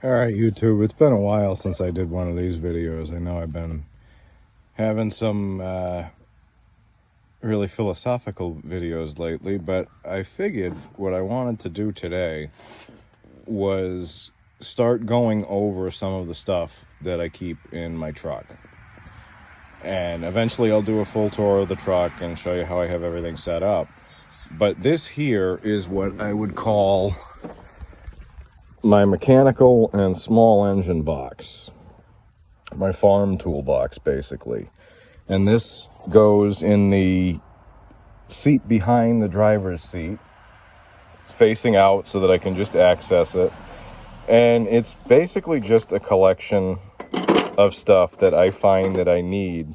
Alright, YouTube, it's been a while since I did one of these videos. I know I've been having some really philosophical videos lately, but I figured what I wanted to do today was start going over some of the stuff that I keep in my truck. And eventually I'll do a full tour of the truck and show you how I have everything set up. But this here is what I would call my mechanical and small engine box. My farm toolbox, basically. And this goes in the seat behind the driver's seat, facing out so that I can just access it. And it's basically just a collection of stuff that I find that I need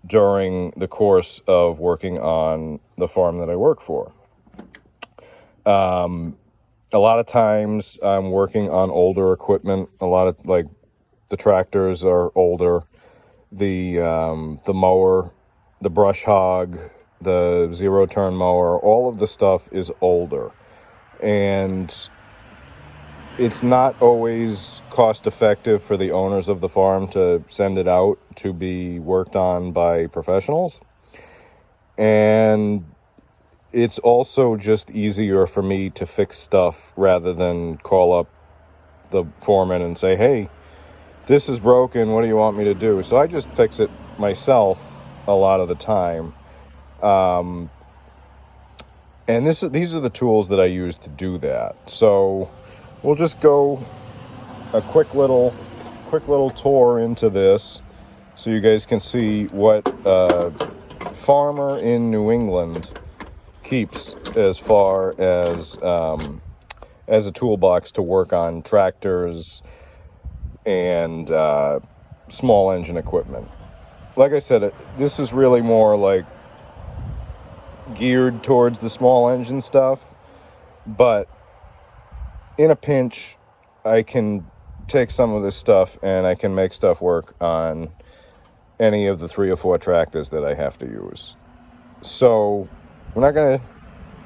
during the course of working on the farm that I work for. A lot of times I'm working on older equipment. A lot of, like, the tractors are older. The mower, the brush hog, the zero-turn mower, all of the stuff is older. And it's not always cost-effective for the owners of the farm to send it out to be worked on by professionals. And it's also just easier for me to fix stuff rather than call up the foreman and say, hey, this is broken, what do you want me to do? So I just fix it myself a lot of the time. And these are the tools that I use to do that. So we'll just go a quick little tour into this so you guys can see what a farmer in New England keeps as far as a toolbox to work on tractors and small engine equipment. Like I said, this is really more like geared towards the small engine stuff, but in a pinch I can take some of this stuff and I can make stuff work on any of the 3 or 4 tractors that I have to use. So we're not going to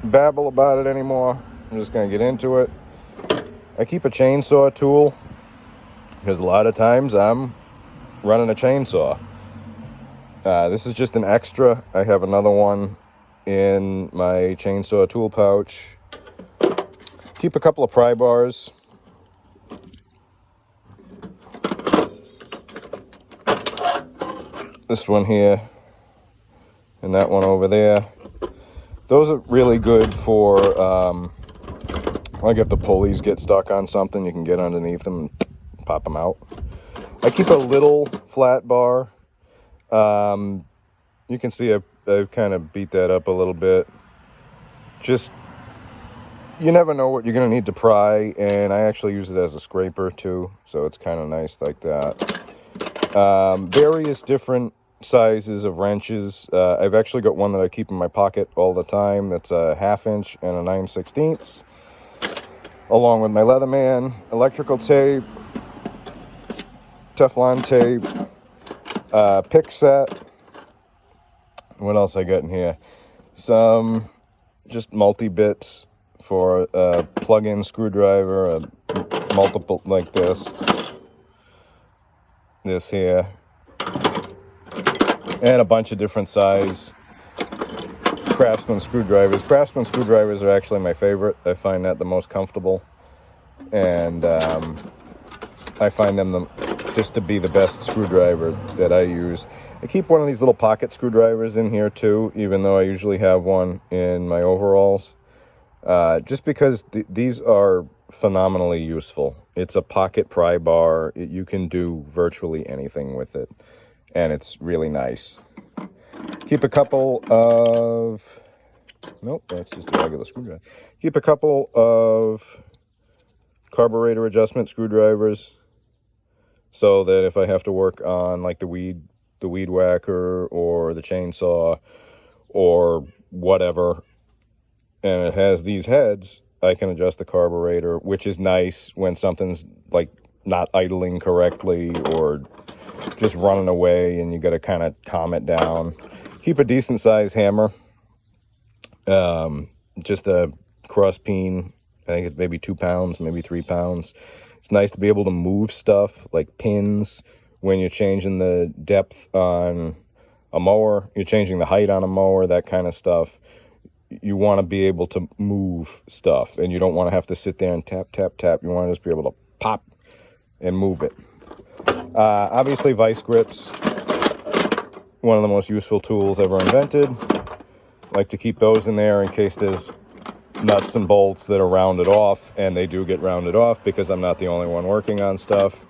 babble about it anymore. I'm just going to get into it. I keep a chainsaw tool because a lot of times I'm running a chainsaw. This is just an extra. I have another one in my chainsaw tool pouch. Keep a couple of pry bars. This one here and that one over there. Those are really good for like if the pulleys get stuck on something, you can get underneath them and pop them out. I keep a little flat bar. You can see I've kind of beat that up a little bit. Just, you never know what you're going to need to pry, and I actually use it as a scraper too, so it's kind of nice like that. Various different sizes of wrenches. I've actually got one that I keep in my pocket all the time that's a 1/2 inch and a 9/16, along with my Leatherman, electrical tape, Teflon tape, pick set. What else I got in here? Some just multi-bits for a plug-in screwdriver, a multiple like this here, and a bunch of different size Craftsman screwdrivers. Craftsman screwdrivers are actually my favorite. I find that the most comfortable, and I find them just to be the best screwdriver that I use. I keep one of these little pocket screwdrivers in here too, even though I usually have one in my overalls, just because these are phenomenally useful. It's a pocket pry bar. You can do virtually anything with it, and it's really nice. Keep a couple of, nope, that's just a regular screwdriver. Keep a couple of carburetor adjustment screwdrivers, so that if I have to work on like the weed whacker or the chainsaw or whatever, and it has these heads, I can adjust the carburetor, which is nice when something's like not idling correctly or just running away and you got to kind of calm it down. Keep a decent size hammer, just a cross peen I think it's maybe 2 pounds, maybe 3 pounds. It's nice to be able to move stuff like pins when you're changing the depth on a mower, you're changing the height on a mower, that kind of stuff. You want to be able to move stuff, and you don't want to have to sit there and tap, tap, tap. You want to just be able to pop and move it. Obviously, vice grips, one of the most useful tools ever invented. Like to keep those in there in case there's nuts and bolts that are rounded off, and they do get rounded off because I'm not the only one working on stuff.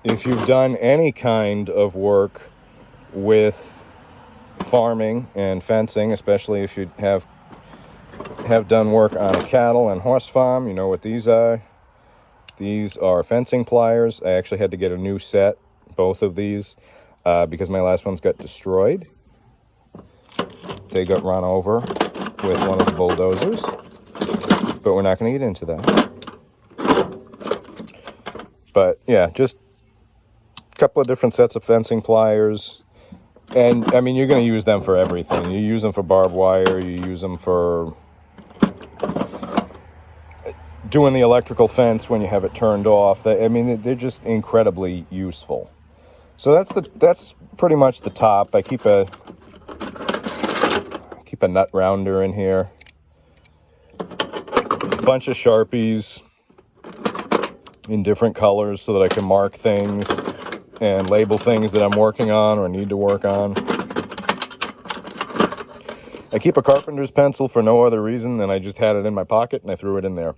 If you've done any kind of work with farming and fencing, especially if you have done work on a cattle and horse farm, you know what these are. These are fencing pliers. I actually had to get a new set, both of these, because my last ones got destroyed. They got run over with one of the bulldozers, but we're not going to get into that. But yeah, just a couple of different sets of fencing pliers. And I mean, you're going to use them for everything. You use them for barbed wire, you use them for doing the electrical fence when you have it turned off. I mean, they're just incredibly useful. So that's pretty much the top. I keep a nut rounder in here, a bunch of Sharpies in different colors so that I can mark things and label things that I'm working on or need to work on. I keep a carpenter's pencil for no other reason than I just had it in my pocket and I threw it in there.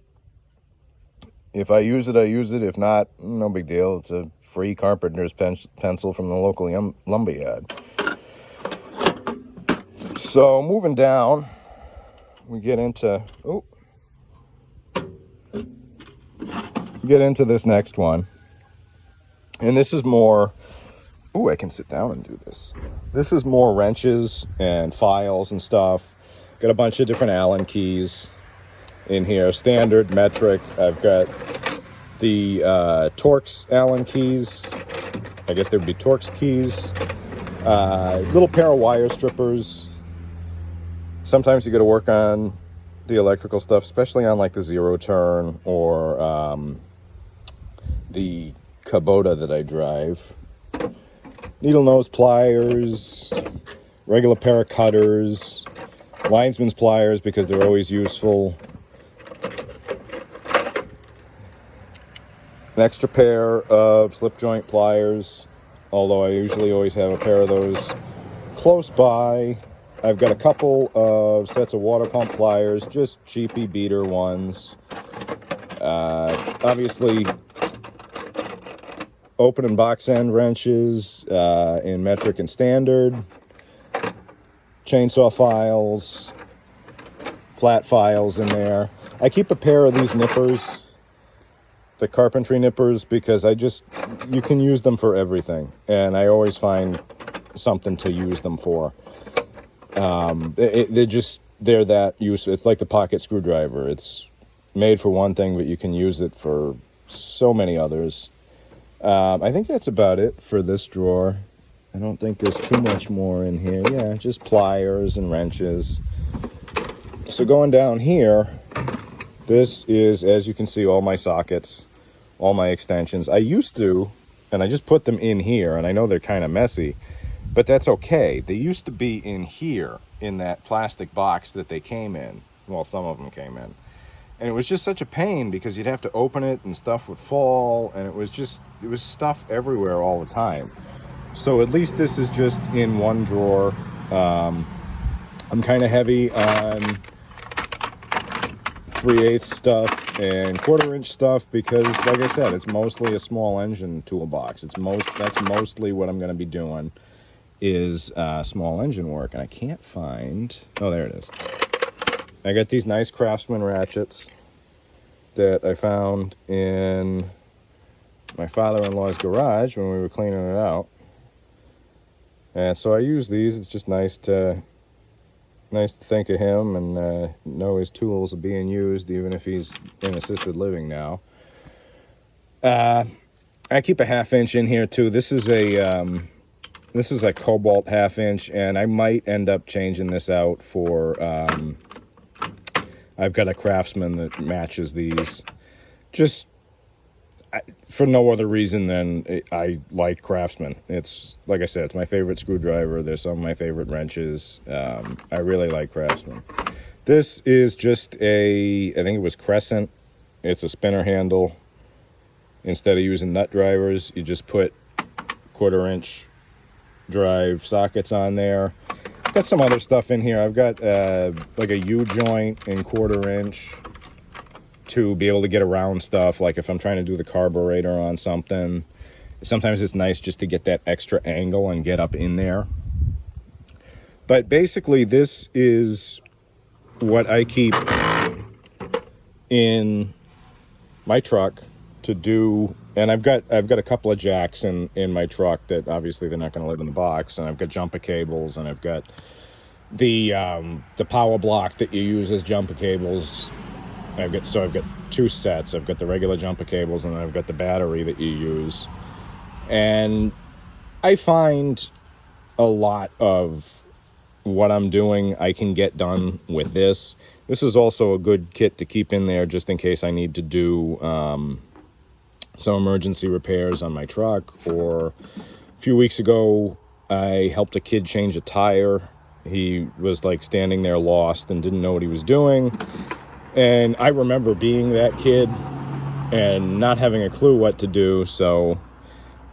If I use it, I use it. If not, no big deal. It's a free carpenter's pencil from the local lumber yard. So moving down, we get into this next one. And this is more, I can sit down and do this. This is more wrenches and files and stuff. Got a bunch of different Allen keys in here, standard, metric. I've got the Torx Allen keys. I guess there would be Torx keys. Little pair of wire strippers. Sometimes you got to work on the electrical stuff, especially on like the zero turn or the Kubota that I drive. Needle nose pliers, regular pair of cutters, linesman's pliers because they're always useful. An extra pair of slip joint pliers, although I usually always have a pair of those close by. I've got a couple of sets of water pump pliers, just cheapy beater ones. Obviously, open and box end wrenches in metric and standard. Chainsaw files, flat files in there. I keep a pair of these nippers, the carpentry nippers, because you can use them for everything. And I always find something to use them for. They're that useful. It's like the pocket screwdriver. It's made for one thing, but you can use it for so many others. I think that's about it for this drawer. I don't think there's too much more in here. Yeah, just pliers and wrenches. So going down here, this is, as you can see, all my sockets, all my extensions. I used to, and I just put them in here, and I know they're kind of messy, but that's okay. They used to be in here, in that plastic box that they came in. Well, some of them came in. And it was just such a pain because you'd have to open it and stuff would fall, and it was stuff everywhere all the time. So at least this is just in one drawer. I'm kind of heavy on 3/8 stuff and 1/4 inch stuff because, like I said, it's mostly a small engine toolbox. That's mostly what I'm going to be doing is small engine work. And I can't find... Oh, there it is. I got these nice Craftsman ratchets that I found in my father-in-law's garage when we were cleaning it out. And so I use these. It's just nice to think of him and know his tools are being used, even if he's in assisted living now. I keep a 1/2 inch in here too. This is a Cobalt 1/2 inch, and I might end up changing this out for I've got a Craftsman that matches these. Just for no other reason than I like Craftsman. It's, like I said, it's my favorite screwdriver. They're some of my favorite wrenches. I really like Craftsman. This is just I think it was Crescent. It's a spinner handle. Instead of using nut drivers, you just put 1/4 inch drive sockets on there. Got some other stuff in here. I've got like a U-joint in 1/4 inch to be able to get around stuff. Like if I'm trying to do the carburetor on something, sometimes it's nice just to get that extra angle and get up in there. But basically, this is what I keep in my truck to do. And I've got a couple of jacks in my truck that obviously they're not going to live in the box. And I've got jumper cables, and I've got the power block that you use as jumper cables. I've got 2 sets. I've got the regular jumper cables, and I've got the battery that you use. And I find a lot of what I'm doing I can get done with this. This is also a good kit to keep in there just in case I need to do some emergency repairs on my truck. Or a few weeks ago, I helped a kid change a tire. He was like standing there lost and didn't know what he was doing. And I remember being that kid and not having a clue what to do. So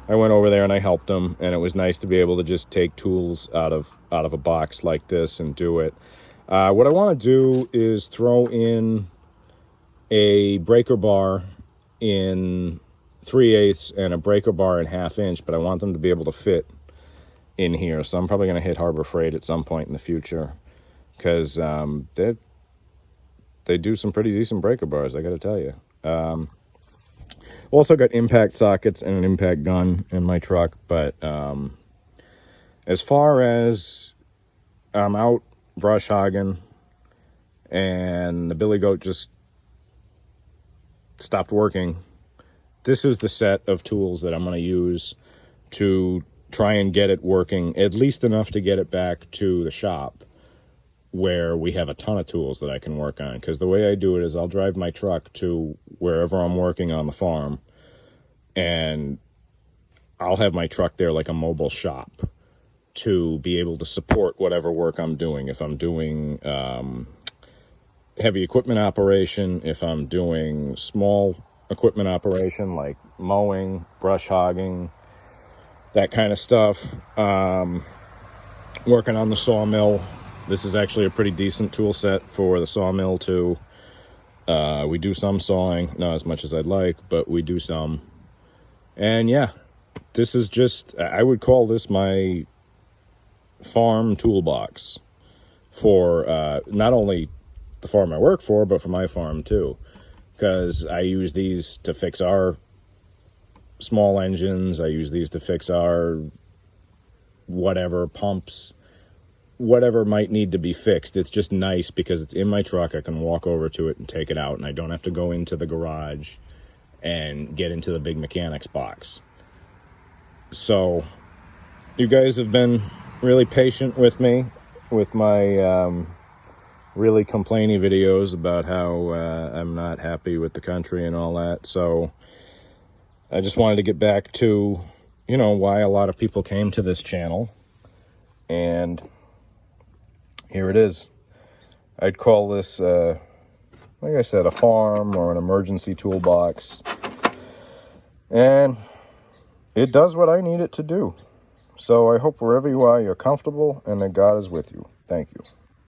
I went over there and I helped him. And it was nice to be able to just take tools out of a box like this and do it. What I want to do is throw in a breaker bar in 3/8 and a breaker bar in 1/2 inch, but I want them to be able to fit in here. So I'm probably going to hit Harbor Freight at some point in the future, because they do some pretty decent breaker bars, I got to tell you. Also got impact sockets and an impact gun in my truck. But as far as I'm out brush hogging and the billy goat just stopped working, this is the set of tools that I'm going to use to try and get it working, at least enough to get it back to the shop where we have a ton of tools that I can work on. Because the way I do it is I'll drive my truck to wherever I'm working on the farm, and I'll have my truck there like a mobile shop to be able to support whatever work I'm doing. If I'm doing heavy equipment operation, if I'm doing small equipment operation like mowing, brush hogging, that kind of stuff. Working on the sawmill. This is actually a pretty decent tool set for the sawmill too. We do some sawing, not as much as I'd like, but we do some. And yeah, this is just, I would call this my farm toolbox for not only the farm I work for, but for my farm too. Because I use these to fix our small engines. I use these to fix our whatever, pumps, whatever might need to be fixed. It's just nice because it's in my truck. I can walk over to it and take it out, and I don't have to go into the garage and get into the big mechanics box. So you guys have been really patient with me with my really complainy videos about how I'm not happy with the country and all that. So I just wanted to get back to, you know, why a lot of people came to this channel. And here it is. I'd call this, like I said, a farm or an emergency toolbox. And it does what I need it to do. So I hope wherever you are, you're comfortable and that God is with you. Thank you.